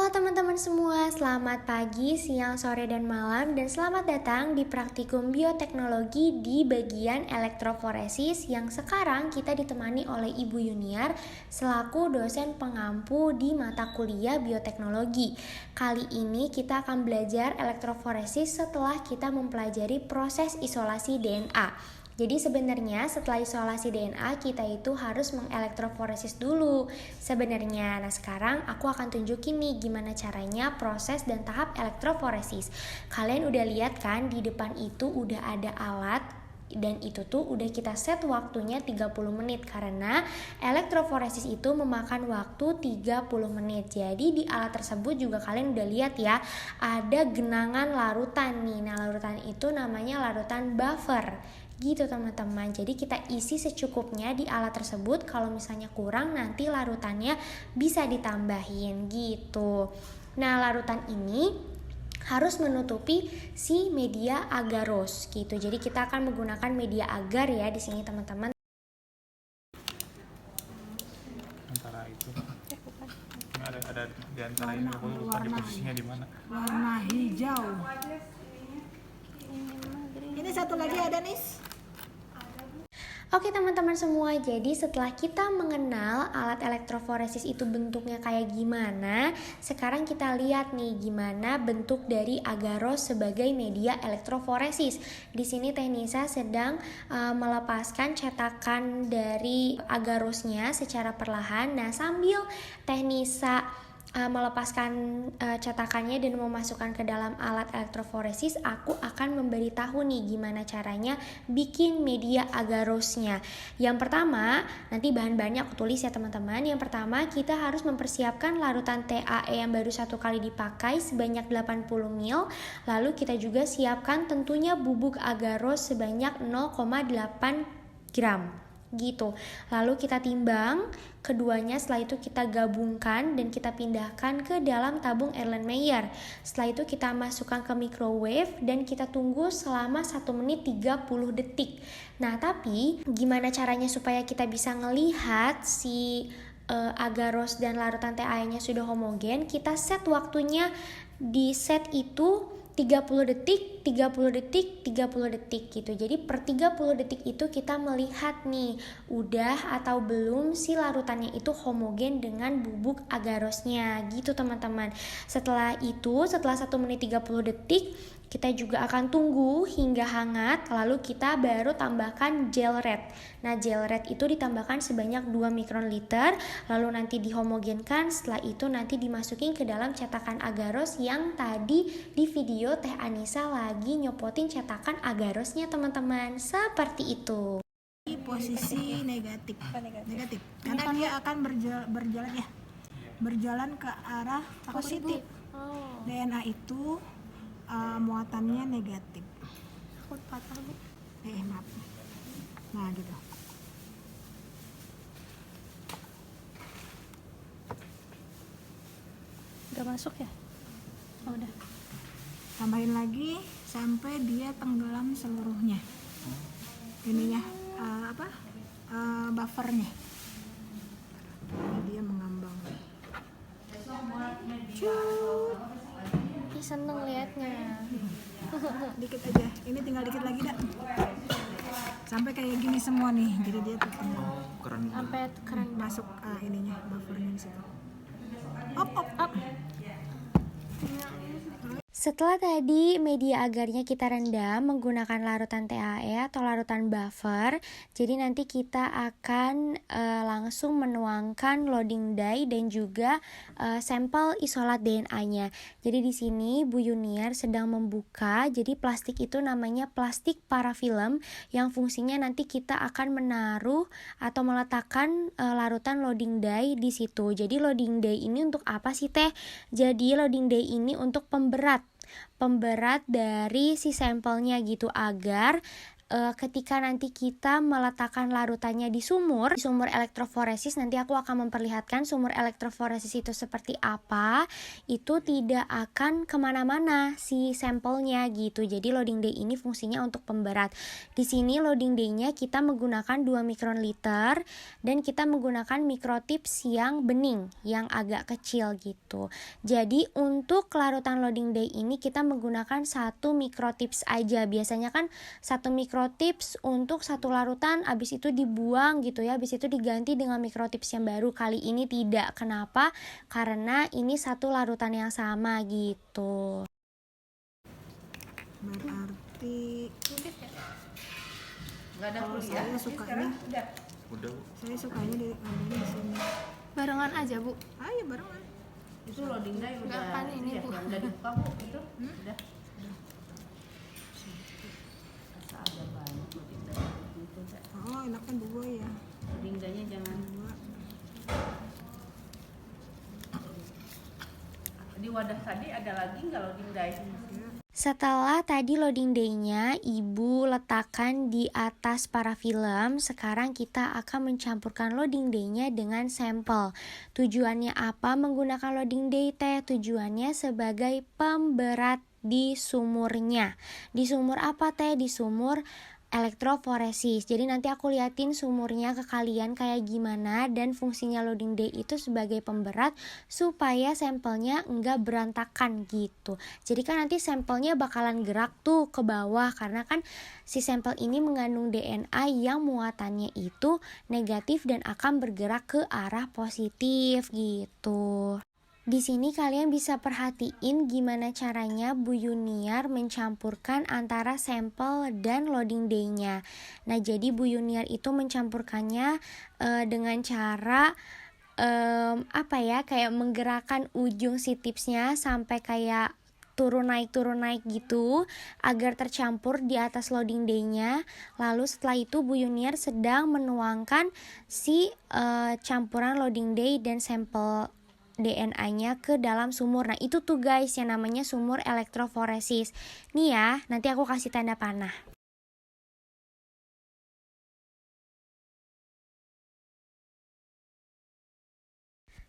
Halo teman-teman semua, selamat pagi, siang, sore, dan malam, dan selamat datang di Praktikum Bioteknologi di bagian elektroforesis yang sekarang kita ditemani oleh Ibu Yuniar selaku dosen pengampu di mata kuliah bioteknologi. Kali ini kita akan belajar elektroforesis setelah kita mempelajari proses isolasi DNA. Jadi sebenarnya setelah isolasi DNA kita itu harus mengelektroforesis dulu sebenarnya. Nah sekarang aku akan tunjukin nih gimana caranya proses dan tahap elektroforesis. Kalian udah lihat kan di depan itu udah ada alat dan itu tuh udah kita set waktunya 30 menit karena elektroforesis itu memakan waktu 30 menit. Jadi di alat tersebut juga kalian udah lihat ya ada genangan larutan nih. Nah larutan itu namanya larutan buffer gitu teman-teman. Jadi kita isi secukupnya di alat tersebut. Kalau misalnya kurang nanti larutannya bisa ditambahin gitu. Nah larutan ini harus menutupi si media agarose gitu. Jadi kita akan menggunakan media agar ya di sini teman-teman. Antara itu ada di antara ini aku lupa di posisinya di mana. Warna hijau. Ini satu lagi ada nih. Oke teman-teman semua, jadi setelah kita mengenal alat elektroforesis itu bentuknya kayak gimana, sekarang kita lihat nih gimana bentuk dari agarose sebagai media elektroforesis. Di sini Teknisa sedang melepaskan cetakan dari agarosnya secara perlahan. Nah sambil Teknisa melepaskan cetakannya dan memasukkan ke dalam alat elektroforesis, aku akan memberitahu nih gimana caranya bikin media agarosnya. Yang pertama, nanti bahan-bahannya aku tulis ya teman-teman. Yang pertama, kita harus mempersiapkan larutan TAE yang baru satu kali dipakai sebanyak 80 ml. Lalu kita juga siapkan tentunya bubuk agarose sebanyak 0,8 gram. Gitu. Lalu kita timbang keduanya, setelah itu kita gabungkan dan kita pindahkan ke dalam tabung Erlenmeyer. Setelah itu kita masukkan ke microwave dan kita tunggu selama 1 menit 30 detik. Nah, tapi gimana caranya supaya kita bisa ngelihat si agarose dan larutan TAE-nya sudah homogen? Kita set waktunya di set itu 30 detik, 30 detik, 30 detik gitu. Jadi per 30 detik itu kita melihat nih udah atau belum si larutannya itu homogen dengan bubuk agarosnya gitu teman-teman. Setelah itu, setelah 1 menit 30 detik, kita juga akan tunggu hingga hangat, lalu kita baru tambahkan gel red. Nah, gel red itu ditambahkan sebanyak 2 mikron liter, lalu nanti dihomogenkan, setelah itu nanti dimasukin ke dalam cetakan agarose yang tadi di video Teh Anissa lagi nyopotin cetakan agarosnya teman-teman. Seperti itu. Posisi negatif. Karena dia akan berjalan ke arah positif. DNA itu muatannya negatif. Maaf. Nah gitu. Udah masuk ya? Oh, udah. Tambahin lagi sampai dia tenggelam seluruhnya. Ininya buffernya. Dia mengambang. Ih, seneng liatnya. Dikit aja. Ini tinggal dikit lagi dah. Sampai kayak gini semua nih. Jadi dia tertenggelam. Keren. Sampai keren. Masuk ininya buffernya di situ. Up. Setelah tadi media agarnya kita rendam menggunakan larutan TAE atau larutan buffer, jadi nanti kita akan langsung menuangkan loading dye dan juga sampel isolat DNA-nya. Jadi di sini Bu Yuniar sedang membuka, jadi plastik itu namanya plastik parafilm yang fungsinya nanti kita akan menaruh atau meletakkan larutan loading dye di situ. Jadi loading dye ini untuk apa sih Teh? Jadi loading dye ini untuk pemberat dari si sampelnya gitu agar ketika nanti kita meletakkan larutannya di sumur elektroforesis, nanti aku akan memperlihatkan sumur elektroforesis itu seperti apa. Itu tidak akan kemana-mana si sampelnya gitu. Jadi loading day ini fungsinya untuk pemberat. Di sini loading day-nya kita menggunakan 2 mikron liter dan kita menggunakan mikrotips yang bening, yang agak kecil gitu. Jadi untuk larutan loading day ini kita menggunakan 1 mikrotips aja. Biasanya kan 1 mikrotips untuk 1 larutan, habis itu dibuang gitu ya, habis itu diganti dengan mikrotips yang baru. Kali ini tidak. Kenapa? Karena ini 1 larutan yang sama gitu. Berarti Nggak ada kalau kuliah. saya sukanya Udah Bu. saya sukanya ambilnya di sini. Barengan aja, Bu. Ayo barengan. Itu loading day udah Nggak kan ini, ya, Bu. yang udah dibuka Bu itu. Udah. Asal ada banyak loading day. Itu udah. Oh enakan dua ya. Loading day-nya jangan Dua. di wadah tadi ada lagi nggak loading day? Setelah tadi loading day-nya Ibu letakkan di atas parafilm, sekarang kita akan mencampurkan loading day-nya dengan sampel. Tujuannya apa menggunakan loading day teh? Tujuannya sebagai pemberat di sumurnya. Di sumur apa teh? Di sumur elektroforesis. Jadi nanti aku liatin sumurnya ke kalian kayak gimana, dan fungsinya loading day itu sebagai pemberat supaya sampelnya enggak berantakan gitu. Jadi kan nanti sampelnya bakalan gerak tuh ke bawah karena kan si sampel ini mengandung DNA yang muatannya itu negatif dan akan bergerak ke arah positif gitu. Di sini kalian bisa perhatiin gimana caranya Bu Yuniar mencampurkan antara sampel dan loading day-nya. Nah, jadi Bu Yuniar itu mencampurkannya dengan cara kayak menggerakkan ujung si tipsnya sampai kayak turun naik gitu agar tercampur di atas loading day-nya. Lalu setelah itu Bu Yuniar sedang menuangkan si campuran loading day dan sampel DNA-nya ke dalam sumur. Nah itu tuh guys yang namanya sumur elektroforesis. Nih ya, nanti aku kasih tanda panah.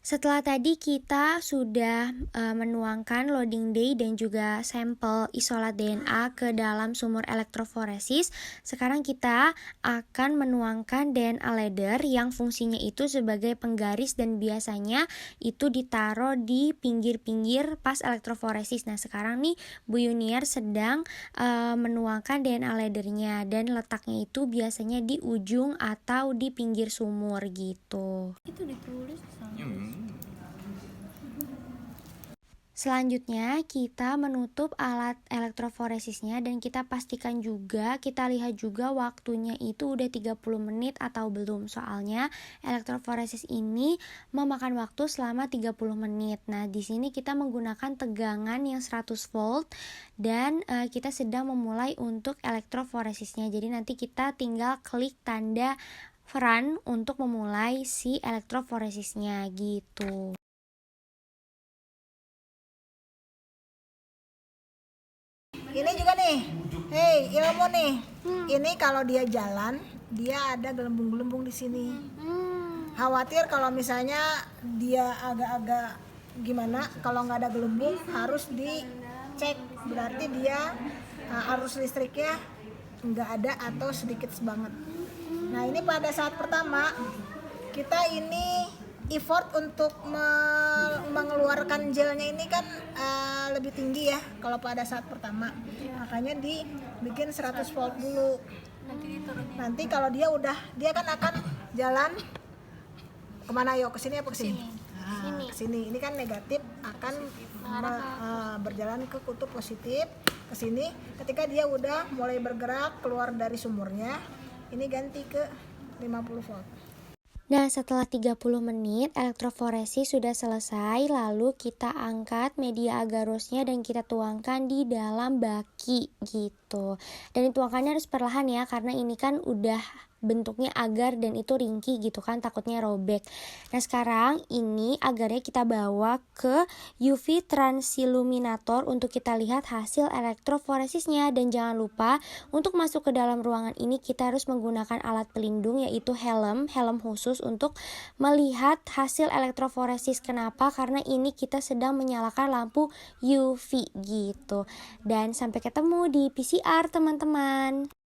Setelah tadi kita sudah menuangkan loading day dan juga sampel isolat DNA ke dalam sumur elektroforesis, sekarang kita akan menuangkan DNA ladder yang fungsinya itu sebagai penggaris dan biasanya itu ditaruh di pinggir-pinggir pas elektroforesis. Nah sekarang nih Bu Yuniar sedang menuangkan DNA laddernya dan letaknya itu biasanya di ujung atau di pinggir sumur gitu. Itu ditulis sama. Selanjutnya kita menutup alat elektroforesisnya dan kita pastikan juga, kita lihat juga waktunya itu udah 30 menit atau belum. Soalnya elektroforesis ini memakan waktu selama 30 menit. Nah, di sini kita menggunakan tegangan yang 100 volt dan kita sedang memulai untuk elektroforesisnya. Jadi nanti kita tinggal klik tanda run untuk memulai si elektroforesisnya gitu. Ini juga nih, hei ilmu nih. Ini kalau dia jalan, dia ada gelembung-gelembung di sini. Khawatir kalau misalnya dia agak-agak gimana, kalau nggak ada gelembung harus dicek. Berarti dia arus listriknya nggak ada atau sedikit banget. Nah ini pada saat pertama kita ini effort untuk mengeluarkan gelnya ini kan lebih tinggi ya kalau pada saat pertama. Makanya dibikin 100 volt dulu. Nanti kalau dia kan akan jalan kemana yuk? Kesini apa kesini? Kesini. Ini kan negatif akan berjalan ke kutub positif kesini. Ketika dia udah mulai bergerak keluar dari sumurnya, ini ganti ke 50 volt. Nah, setelah 30 menit elektroforesis sudah selesai, lalu kita angkat media agarosnya dan kita tuangkan di dalam baki gitu. Dan dituangkannya harus perlahan ya, karena ini kan udah bentuknya agar dan itu ringkih gitu kan, takutnya robek. Nah sekarang ini agarnya kita bawa ke UV transilluminator untuk kita lihat hasil elektroforesisnya. Dan jangan lupa untuk masuk ke dalam ruangan ini kita harus menggunakan alat pelindung yaitu helm khusus untuk melihat hasil elektroforesis. Kenapa? Karena ini kita sedang menyalakan lampu UV gitu. Dan sampai ketemu di PCR teman-teman.